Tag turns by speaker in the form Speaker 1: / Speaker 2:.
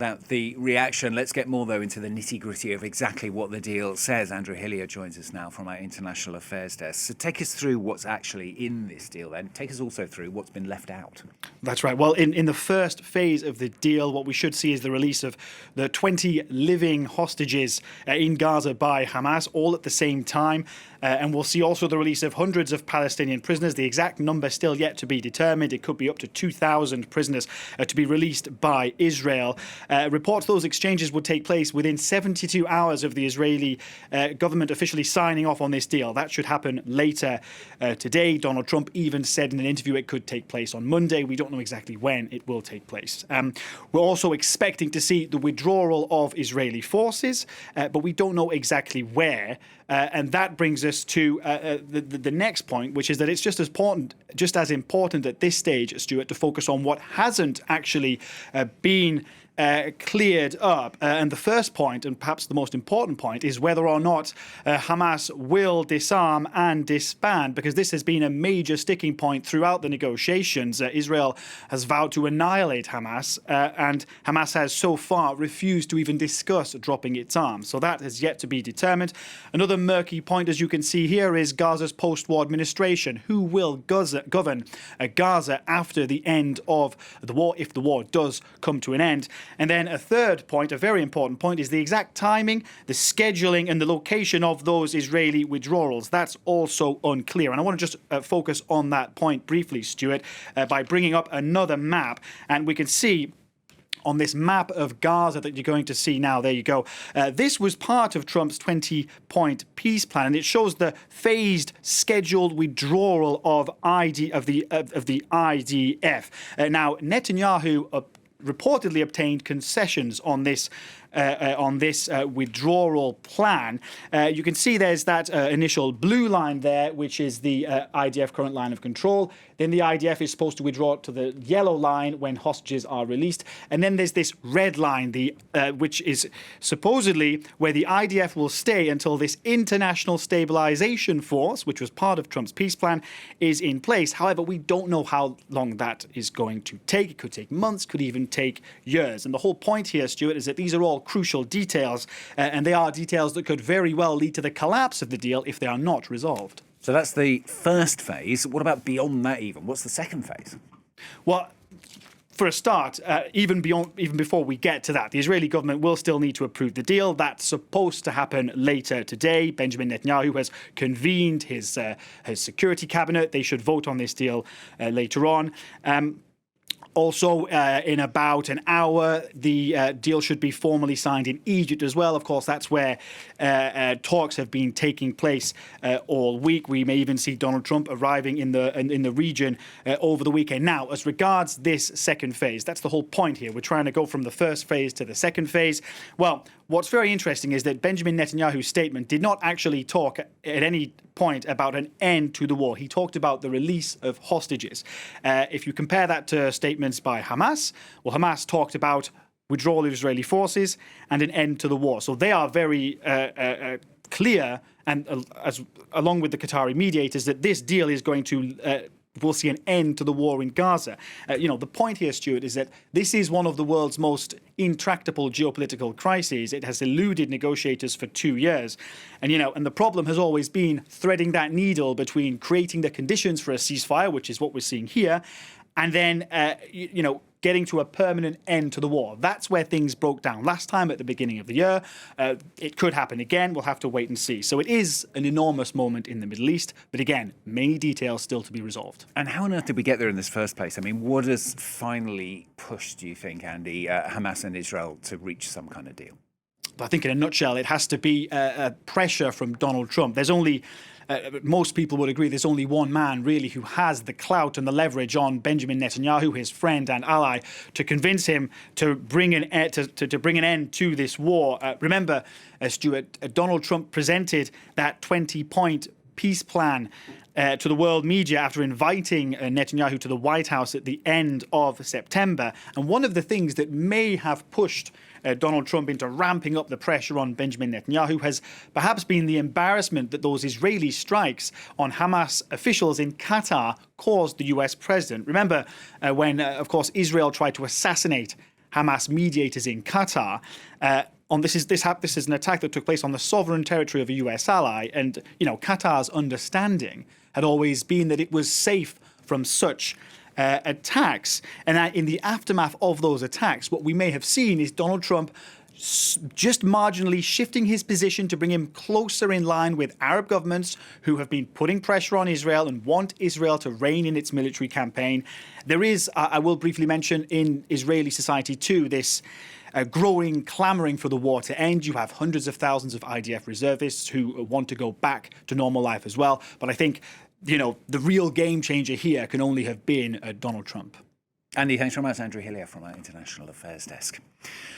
Speaker 1: About the reaction. Let's get more, though, into the nitty-gritty of exactly what the deal says. Andrew Hilliar joins us now from our International Affairs desk. So take us through what's actually in this deal, then. Take us also through what's been left out.
Speaker 2: That's right. Well, in the first phase of the deal, what we should see is the release of the 20 living hostages in Gaza by Hamas, all at the same time. And we'll see also the release of hundreds of Palestinian prisoners. The exact number still yet to be determined. It could be up to 2,000 prisoners to be released by Israel. Reports those exchanges would take place within 72 hours of the Israeli government officially signing off on this deal. That should happen later today. Donald Trump even said in an interview it could take place on Monday. We don't know exactly when it will take place. We're also expecting to see the withdrawal of Israeli forces, but we don't know exactly where. And that brings us to the next point, which is that it's just as important at this stage, Stuart, to focus on what hasn't actually been cleared up. And the first point, and perhaps the most important point, is whether or not Hamas will disarm and disband, because this has been a major sticking point throughout the negotiations. Israel has vowed to annihilate Hamas, and Hamas has so far refused to even discuss dropping its arms. So that has yet to be determined. Another murky point, as you can see here, is Gaza's post-war administration. Who will govern Gaza after the end of the war, if the war does come to an end? And then a third point, a very important point, is the exact timing, the scheduling and the location of those Israeli withdrawals. That's also unclear. And I want to just focus on that point briefly, Stuart, by bringing up another map. And we can see on this map of Gaza that you're going to see now, there you go. This was part of Trump's 20-point peace plan, and it shows the phased, scheduled withdrawal of the IDF. Now, Netanyahu reportedly obtained concessions on this withdrawal plan. You can see there's that initial blue line there, which is the IDF current line of control. Then the IDF is supposed to withdraw to the yellow line when hostages are released. And then there's this red line, which is supposedly where the IDF will stay until this international stabilization force, which was part of Trump's peace plan, is in place. However, we don't know how long that is going to take. It could take months, could even take years. And the whole point here, Stuart, is that these are all crucial details, and they are details that could very well lead to the collapse of the deal if they are not resolved.
Speaker 1: So that's the first phase. What about beyond that even? What's the second phase?
Speaker 2: Well, for a start, even before we get to that, the Israeli government will still need to approve the deal. That's supposed to happen later today. Benjamin Netanyahu has convened his security cabinet. They should vote on this deal later on. Also, in about an hour, the deal should be formally signed in Egypt as well. Of course, that's where talks have been taking place all week. We may even see Donald Trump arriving in the region over the weekend. Now, as regards this second phase, that's the whole point here. We're trying to go from the first phase to the second phase. Well, what's very interesting is that Benjamin Netanyahu's statement did not actually talk at any point about an end to the war. He talked about the release of hostages. If you compare that to statements by Hamas, well, Hamas talked about withdrawal of Israeli forces and an end to the war. So they are very clear, and along with the Qatari mediators, that this deal is going to we'll see an end to the war in Gaza. The point here, Stuart, is that this is one of the world's most intractable geopolitical crises. It has eluded negotiators for 2 years. And the problem has always been threading that needle between creating the conditions for a ceasefire, which is what we're seeing here, and then, getting to a permanent end to the war. That's where things broke down last time at the beginning of the year. It could happen again. We'll have to wait and see. So it is an enormous moment in the Middle East. But again, many details still to be resolved.
Speaker 1: And how on earth did we get there in this first place? I mean, what has finally pushed, do you think, Andy, Hamas and Israel to reach some kind of deal?
Speaker 2: I think in a nutshell, it has to be pressure from Donald Trump. There's only... most people would agree there's only one man really who has the clout and the leverage on Benjamin Netanyahu, his friend and ally, to convince him to bring an end to this war. Remember, Stuart, Donald Trump presented that 20-point peace plan to the world media after inviting Netanyahu to the White House at the end of September. And one of the things that may have pushed Donald Trump into ramping up the pressure on Benjamin Netanyahu has perhaps been the embarrassment that those Israeli strikes on Hamas officials in Qatar caused the US president. Remember when, of course, Israel tried to assassinate Hamas mediators in Qatar. This is an attack that took place on the sovereign territory of a US ally, and Qatar's understanding had always been that it was safe from such attacks. And in the aftermath of those attacks, what we may have seen is Donald Trump just marginally shifting his position to bring him closer in line with Arab governments who have been putting pressure on Israel and want Israel to rein in its military campaign. There is, I will briefly mention, in Israeli society too, this growing clamoring for the war to end. You have hundreds of thousands of IDF reservists who want to go back to normal life as well. But I think, the real game changer here can only have been Donald Trump.
Speaker 1: Andy, thanks very much. Andrew Hilliar from our International Affairs Desk.